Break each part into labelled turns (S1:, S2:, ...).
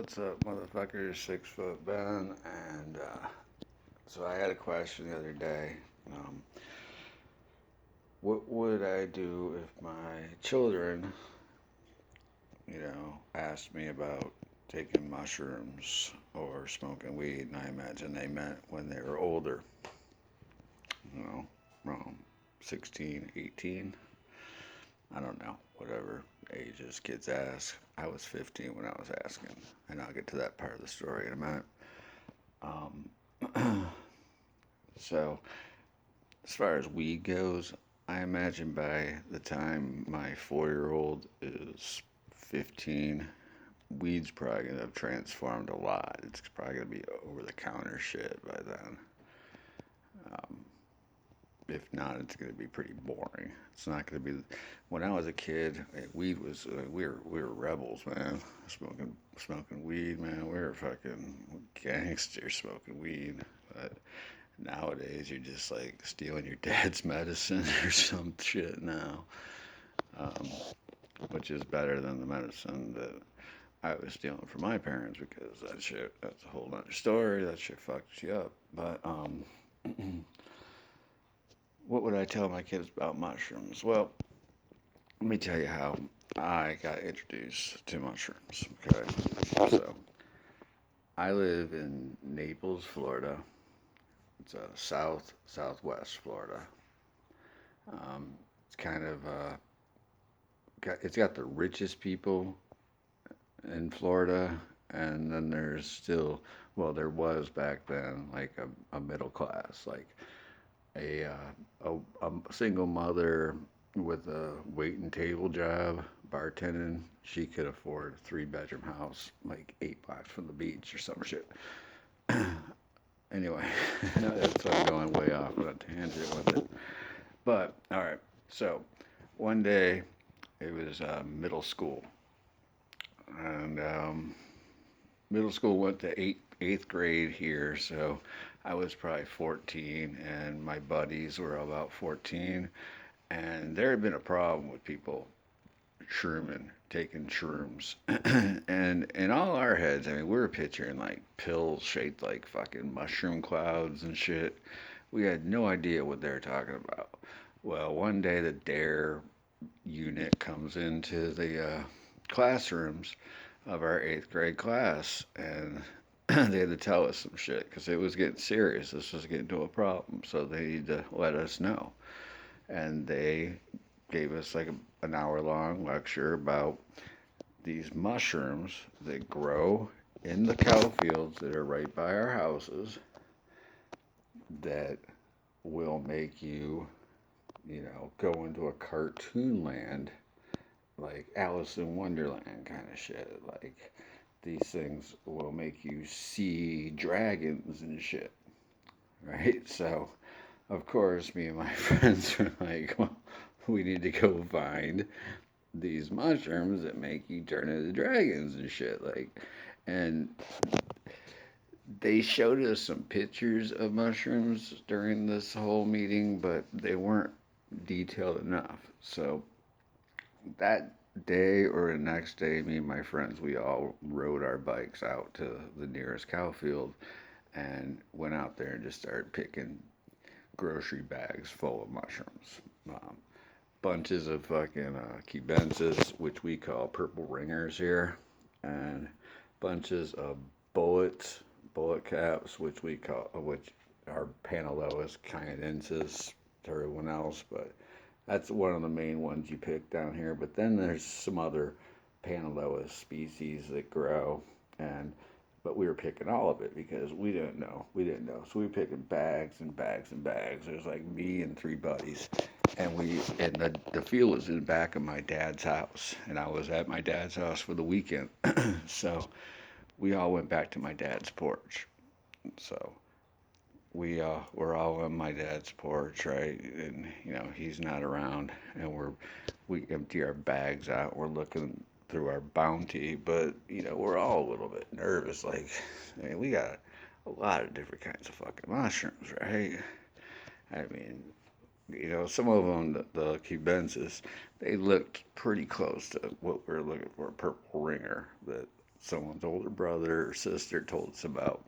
S1: What's up, motherfuckers? 6 foot Ben, and so I had a question the other day. Um, what would I do if my children, asked me about taking mushrooms or smoking weed? And I imagine they meant when they were older, you know, around 16, 18. I don't know, whatever ages kids ask. I was 15 when I was asking, and I'll get to that part of the story in a minute. Um, so, as far as weed goes, I imagine by the time my 4-year-old is 15, weed's probably going to have transformed a lot. It's probably going to be over the counter shit by then. Um, if not, it's going to be pretty boring. It's not going to be. When I was a kid, weed was we were rebels, man. Smoking weed, man. We were fucking gangsters smoking weed. But nowadays, you're just like stealing your dad's medicine or some shit now, um, which is better than the medicine that I was stealing from my parents because that shit, that's a whole other story. That shit fucks you up. But, what would I tell my kids about mushrooms? Well, let me tell you how I got introduced to mushrooms. Okay. So, I live in Naples, Florida. It's southwest Florida. It's kind of it's got the richest people in Florida, and then there's still, well, there was back then like a middle class, like a, a single mother with a wait and table job, bartending. She could afford a 3 bedroom house, like 8 blocks from the beach or some shit. Anyway, that's I'm going way off on a tangent with it. But all right, so one day it was middle school, and middle school went to eighth grade here, so I was probably 14, and my buddies were about 14, and there had been a problem with people shrooming, taking shrooms, and in all our heads, I mean, we were picturing like pills shaped like fucking mushroom clouds and shit. We had no idea what they were talking about. Well, one day the DARE unit comes into the classrooms of our eighth grade class, and they had to tell us some shit because it was getting serious. This was getting to a problem, so they need to let us know. And they gave us like an hour long lecture about these mushrooms that grow in the cow fields that are right by our houses that will make you, go into a cartoon land like Alice in Wonderland kind of shit. Like these things will make you see dragons and shit, right? So, of course, me and my friends were like, well, we need to go find these mushrooms that make you turn into dragons and shit. Like, and they showed us some pictures of mushrooms during this whole meeting, but they weren't detailed enough. So that day or the next day, me and my friends, we all rode our bikes out to the nearest cow field and went out there and just started picking grocery bags full of mushrooms. Um, Bunches of fucking cubensis, which we call purple ringers here, and bunches of bullet caps, which are Panaloas canadensis to everyone else, but that's one of the main ones you pick down here. But then there's some other Panaloa species that grow, and but we were picking all of it because we didn't know. We didn't know. So we were picking bags and bags and bags. There's like me and 3 buddies. And the field was in the back of my dad's house. And I was at my dad's house for the weekend. So we all went back to my dad's porch. So we were all on my dad's porch, right? And he's not around, and we empty our bags out. We're looking through our bounty, but we're all a little bit nervous. Like, I mean, we got a lot of different kinds of fucking mushrooms, right? I mean, some of them, the cubensis, they looked pretty close to what we are looking for, a purple ringer. That someone's older brother or sister told us about.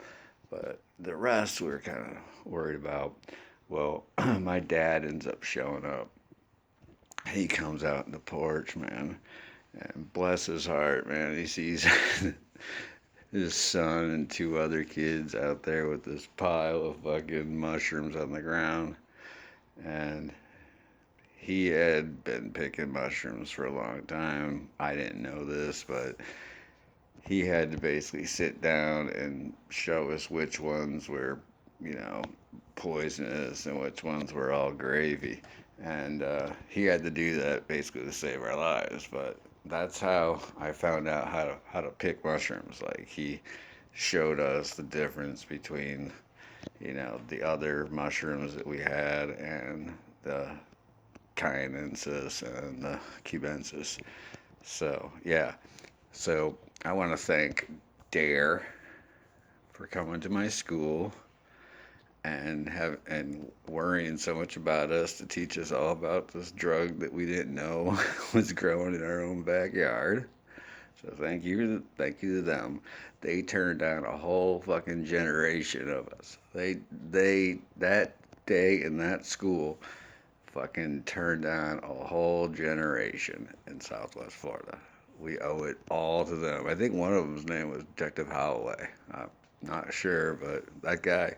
S1: But the rest we were kind of worried about. Well, my dad ends up showing up. He comes out in the porch, man, and bless his heart, man, he sees his son and two other kids out there with this pile of fucking mushrooms on the ground. And he had been picking mushrooms for a long time. I didn't know this, but he had to basically sit down and show us which ones were, you know, poisonous and which ones were all gravy. And he had to do that basically to save our lives. But that's how I found out how to pick mushrooms. Like he showed us the difference between, you know, the other mushrooms that we had and the cayennensis and the cubensis. So yeah, so I want to thank Dare for coming to my school and worrying so much about us to teach us all about this drug that we didn't know was growing in our own backyard. So thank you to them. They turned down a whole fucking generation of us. They that day in that school fucking turned down a whole generation in Southwest Florida. We owe it all to them. I think one of them's name was Detective Holloway. I'm not sure, but that guy,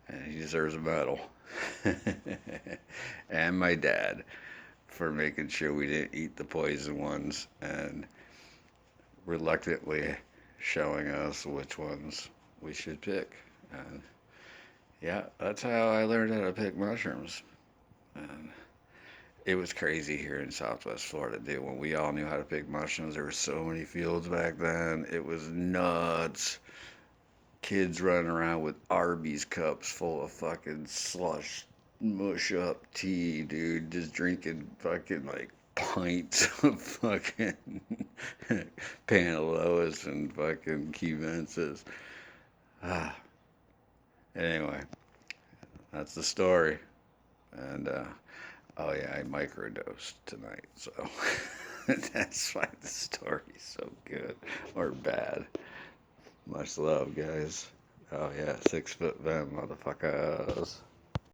S1: and he deserves a medal. And my dad for making sure we didn't eat the poison ones and reluctantly showing us which ones we should pick. And yeah, that's how I learned how to pick mushrooms. And it was crazy here in Southwest Florida, dude. When we all knew how to pick mushrooms, there were so many fields back then. It was nuts. Kids running around with Arby's cups full of fucking slush, mush up tea, dude. Just drinking fucking like pints of fucking Panaloas and fucking Cubensis. Ah, anyway, that's the story. And oh yeah, I microdosed tonight, so that's why the story's so good or bad. Much love, guys. Oh yeah, 6 foot Vem, motherfuckers.